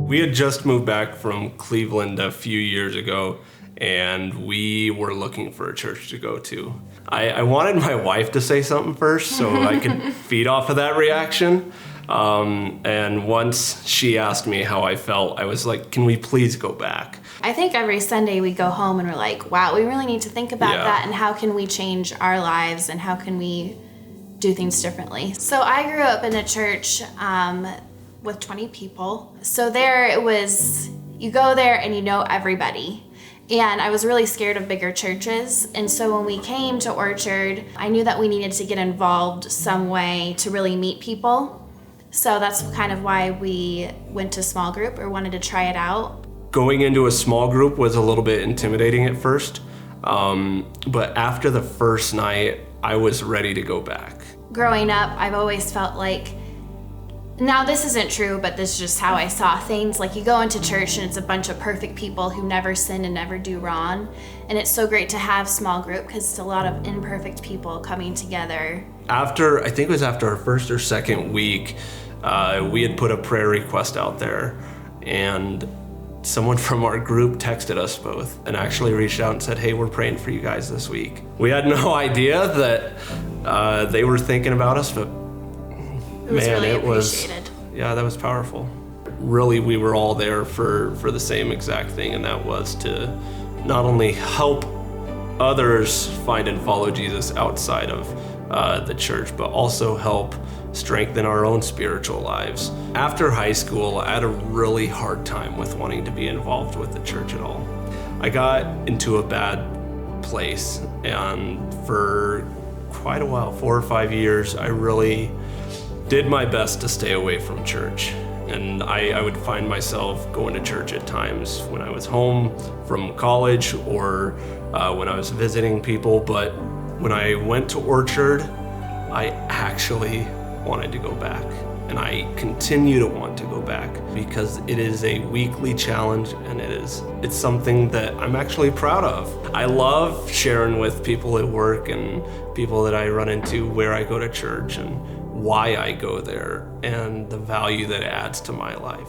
We had just moved back from Cleveland a few years ago, and we were looking for a church to go to. I wanted my wife to say something first so I could feed off of that reaction. And once she asked me how I felt, I was like, can we please go back? I think every Sunday we go home and we're like, wow, we really need to think about that, and how can we change our lives and how can we do things differently. So I grew up in a church with 20 people. So there it was, you go there and you know everybody. And I was really scared of bigger churches. And so when we came to Orchard, I knew that we needed to get involved some way to really meet people. So that's kind of why we went to small group or wanted to try it out. Going into a small group was a little bit intimidating at first. But after the first night, I was ready to go back. Growing up, I've always felt like, now this isn't true, but this is just how I saw things. Like you go into church and it's a bunch of perfect people who never sin and never do wrong. And it's so great to have small group because it's a lot of imperfect people coming together. I think it was after our first or second week, we had put a prayer request out there, and someone from our group texted us both and actually reached out and said, hey, we're praying for you guys this week. We had no idea that they were thinking about us, but it was yeah, that was powerful. Really, we were all there for the same exact thing, and that was to not only help others find and follow Jesus outside of the church, but also help strengthen our own spiritual lives. After high school, I had a really hard time with wanting to be involved with the church at all. I got into a bad place, and for quite a while, 4 or 5 years, I really did my best to stay away from church. And I would find myself going to church at times when I was home from college or when I was visiting people. But when I went to Orchard, I actually wanted to go back. And I continue to want to go back because it is a weekly challenge, and it's something that I'm actually proud of. I love sharing with people at work and people that I run into where I go to church and why I go there and the value that it adds to my life.